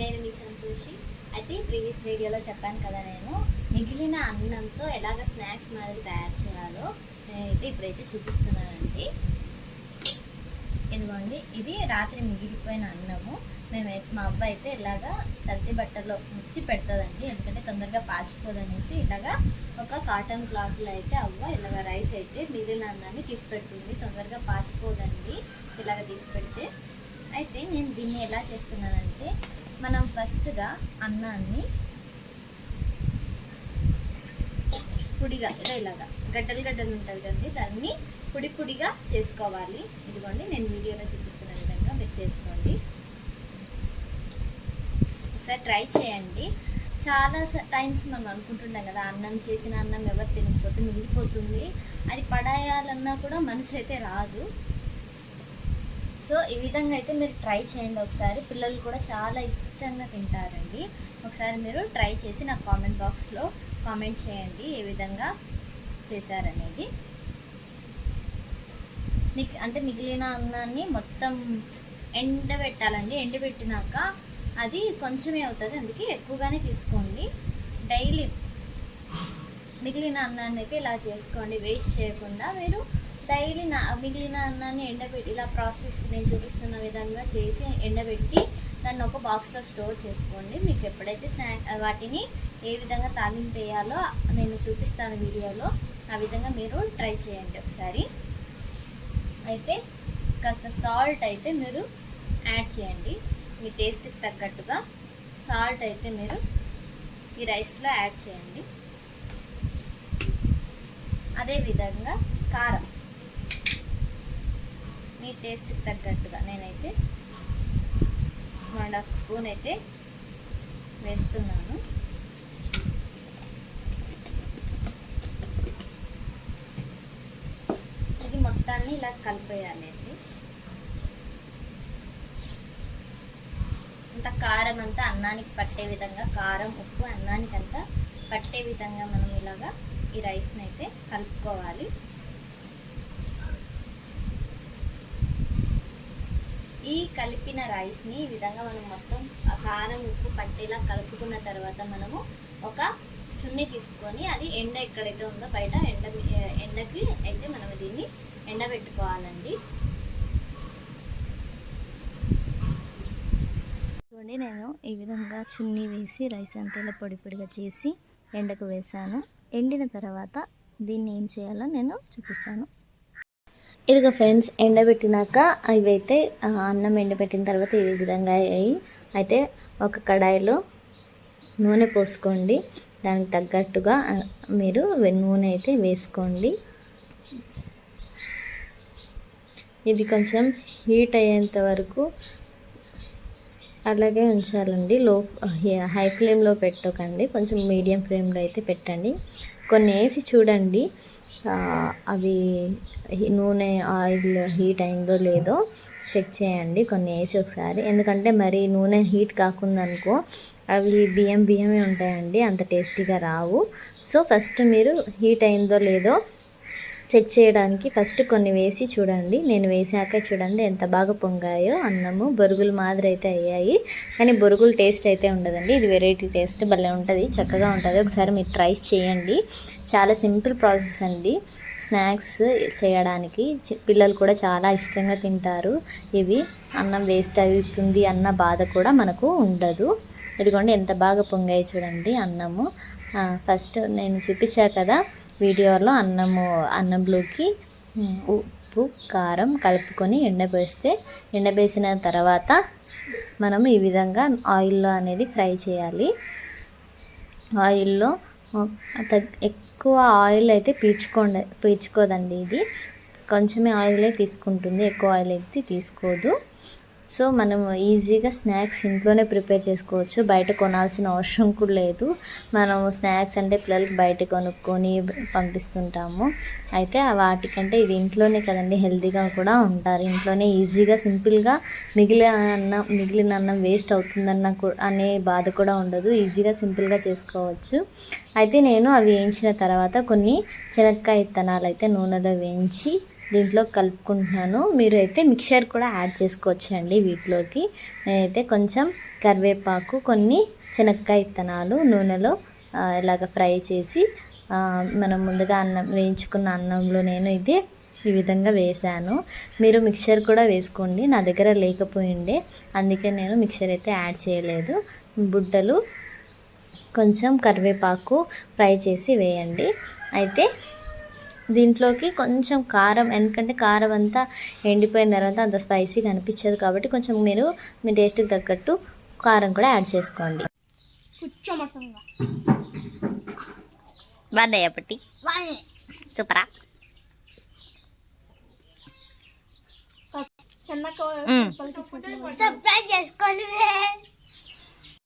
నేను మీ సంతోషి. అయితే ప్రీవియస్ వీడియోలో చెప్పాను కదా, నేను మిగిలిన అన్నంతో ఎలాగ స్నాక్స్ మాదిరి తయారు చేయాలో నేనైతే ఇప్పుడైతే చూపిస్తున్నానండి. ఇదిగోండి, ఇది రాత్రి మిగిలిపోయిన అన్నము. మా అబ్బాయి అయితే ఇలాగా సర్ది బట్టలో ముచ్చి పెడుతుందండి, ఎందుకంటే తొందరగా పాసిపోదనేసి ఇలాగా ఒక కాటన్ క్లాత్లో అయితే ఇలాగ రైస్ అయితే మిగిలిన అన్నాన్ని తీసి పెడుతుంది, తొందరగా పాసిపోదండి ఇలాగ తీసి పెడితే. అయితే నేను దీన్ని ఎలా చేస్తున్నానంటే, మనం ఫస్ట్గా అన్నాన్ని పొడిగా ఇలాగా గడ్డలు ఉంటుంది కదండి, దాన్ని పొడిగా చేసుకోవాలి. ఇదిగోండి, నేను వీడియోలో చూపిస్తున్న విధంగా మీరు చేసుకోండి. ఒకసారి ట్రై చేయండి. చాలా టైమ్స్ మనం అనుకుంటున్నాం కదా, అన్నం చేసిన అన్నం ఎవరు తినకపోతే మిగిలిపోతుంది, అది పడేయాలన్నా కూడా మనసు అయితే రాదు. సో ఈ విధంగా అయితే మీరు ట్రై చేయండి ఒకసారి. పిల్లలు కూడా చాలా ఇష్టంగా తింటారండి. ఒకసారి మీరు ట్రై చేసి నాకు కామెంట్ బాక్స్లో కామెంట్ చేయండి ఏ విధంగా చేశారనేది. అంటే మిగిలిన అన్నాన్ని మొత్తం ఎండబెట్టాలండి. ఎండబెట్టినాక అది కొంచెమే అవుతుంది, అందుకే ఎక్కువగానే తీసుకోండి. డైలీ మిగిలిన అన్నాన్ని అయితే ఇలా చేసుకోండి, వేస్ట్ చేయకుండా. మీరు డైలీ మిగిలిన అన్నాన్ని ఎండబెట్టి ఇలా ప్రాసెస్ నేను చూపిస్తున్న విధంగా చేసి ఎండబెట్టి దాన్ని ఒక బాక్స్లో స్టోర్ చేసుకోండి. మీకు ఎప్పుడైతే వాటిని ఏ విధంగా తాలింపు వేయాలో నేను చూపిస్తాను వీడియోలో, ఆ విధంగా మీరు ట్రై చేయండి ఒకసారి. అయితే కాస్త సాల్ట్ అయితే మీరు యాడ్ చేయండి, మీ టేస్ట్కి తగ్గట్టుగా సాల్ట్ అయితే మీరు ఈ రైస్లో యాడ్ చేయండి. అదేవిధంగా కారం మీ టేస్ట్కి తగ్గట్టుగా నేనైతే 1.5 స్పూన్ అయితే వేస్తున్నాను. ఇది మొత్తాన్ని ఇలా కలిపేయాలి. అంత కారం అంతా అన్నానికి పట్టే విధంగా, కారం ఉప్పు అన్నానికి అంతా పట్టే విధంగా మనం ఇలాగా ఈ రైస్ని అయితే కలుపుకోవాలి. ఈ కలిపిన రైస్ని ఈ విధంగా మనం మొత్తం కారం ఉప్పు పట్టేలా కలుపుకున్న తర్వాత మనము ఒక చున్నీ తీసుకొని, అది ఎండ ఎక్కడైతే ఉందో బయట ఎండకి అయితే మనం దీన్ని ఎండబెట్టుకోవాలండి. చూడండి, నేను ఈ విధంగా చున్నీ వేసి రైస్ అంతా ఇలా పొడిగా చేసి ఎండకు వేసాను. ఎండిన తర్వాత దీన్ని ఏం చేయాలో నేను చూపిస్తాను. ఇదిగో ఫ్రెండ్స్, ఎండబెట్టినాక ఇవైతే అన్నం ఎండబెట్టిన తర్వాత ఈ విధంగా అయ్యాయి. అయితే ఒక కడాయిలో నూనె పోసుకోండి, దానికి తగ్గట్టుగా మీరు నూనె అయితే వేసుకోండి. ఇది కొంచెం హీట్ అయ్యేంత వరకు అలాగే ఉంచాలండి. హై ఫ్లేమ్లో పెట్టకండి, కొంచెం మీడియం ఫ్లేమ్లో అయితే పెట్టండి. కొన్ని వేసి చూడండి, అవి నూనె ఆయిల్ హీట్ అయిందో లేదో చెక్ చేయండి కొన్ని వేసి ఒకసారి. ఎందుకంటే మరి నూనె హీట్ కాకుందనుకో అవి బియ్యమే ఉంటాయండి, అంత టేస్టీగా రావు. సో ఫస్ట్ మీరు హీట్ అయిందో లేదో చెక్ చేయడానికి ఫస్ట్ కొన్ని వేసి చూడండి. నేను వేసాక చూడండి ఎంత బాగా పొంగాయో అన్నము. బొరుగులు మాదిరి అయితే అయ్యాయి, కానీ బొరుగులు టేస్ట్ అయితే ఉండదండి. ఇది వెరైటీ టేస్ట్ భలే ఉంటుంది, చక్కగా ఉంటుంది. ఒకసారి మీరు ట్రై చేయండి. చాలా సింపుల్ ప్రాసెస్ అండి స్నాక్స్ చేయడానికి. పిల్లలు కూడా చాలా ఇష్టంగా తింటారు. ఇవి అన్నం వేస్ట్ అవుతుంది అన్న బాధ కూడా మనకు ఉండదు. ఇదిగోండి ఎంత బాగా పొంగాయి చూడండి అన్నము. ఫస్ట్ నేను చూపించా కదా వీడియోలో, అన్నంలోకి ఉప్పు కారం కలుపుకొని ఎండబేసిన తర్వాత మనం ఈ విధంగా ఆయిల్లో అనేది ఫ్రై చేయాలి. ఆయిల్లో ఎక్కువ ఆయిల్ అయితే పీల్చుకోదండి, ఇది కొంచెమే ఆయిలే తీసుకుంటుంది, ఎక్కువ ఆయిల్ అయితే తీసుకోదు. సో మనం ఈజీగా స్నాక్స్ ఇంట్లోనే ప్రిపేర్ చేసుకోవచ్చు, బయట కొనాల్సిన అవసరం కూడా లేదు. మనం స్నాక్స్ అంటే పిల్లలకి బయట కొనుక్కొని పంపిస్తుంటాము, అయితే వాటికంటే ఇది ఇంట్లోనే కదండి, హెల్తీగా కూడా ఉంటారు. ఇంట్లోనే ఈజీగా సింపుల్గా మిగిలిన అన్నం వేస్ట్ అవుతుందన్న అనే బాధ కూడా ఉండదు, ఈజీగా సింపుల్గా చేసుకోవచ్చు. అయితే నేను అవి వేయించిన తర్వాత కొన్ని శనక్కాయ విత్తనాలు అయితే నూనెలో వేయించి దీంట్లో కలుపుకుంటున్నాను. మీరు అయితే మిక్చర్ కూడా యాడ్ చేసుకోవచ్చండి వీటిలోకి. నేనైతే కొంచెం కరివేపాకు, కొన్ని శనక్కాయ విత్తనాలు నూనెలో ఇలాగ ఫ్రై చేసి మనం ముందుగా అన్నం వేయించుకున్న అన్నంలో నేను ఇది ఈ విధంగా వేసాను. మీరు మిక్చర్ కూడా వేసుకోండి. నా దగ్గర లేకపోయిండే, అందుకే నేను మిక్చర్ అయితే యాడ్ చేయలేదు. బుడ్డలు కొంచెం కరివేపాకు ఫ్రై చేసి వేయండి. అయితే దీంట్లోకి కొంచెం కారం, ఎందుకంటే కారం అంతా ఎండిపోయిన తర్వాత అంత స్పైసీగా అనిపించదు కాబట్టి కొంచెం మీరు మీ టేస్ట్కి తగ్గట్టు కారం కూడా యాడ్ చేసుకోండి. బాగున్నాయి అప్పటి చూపరా. సబ్స్క్రైబ్ చేసుకోండి.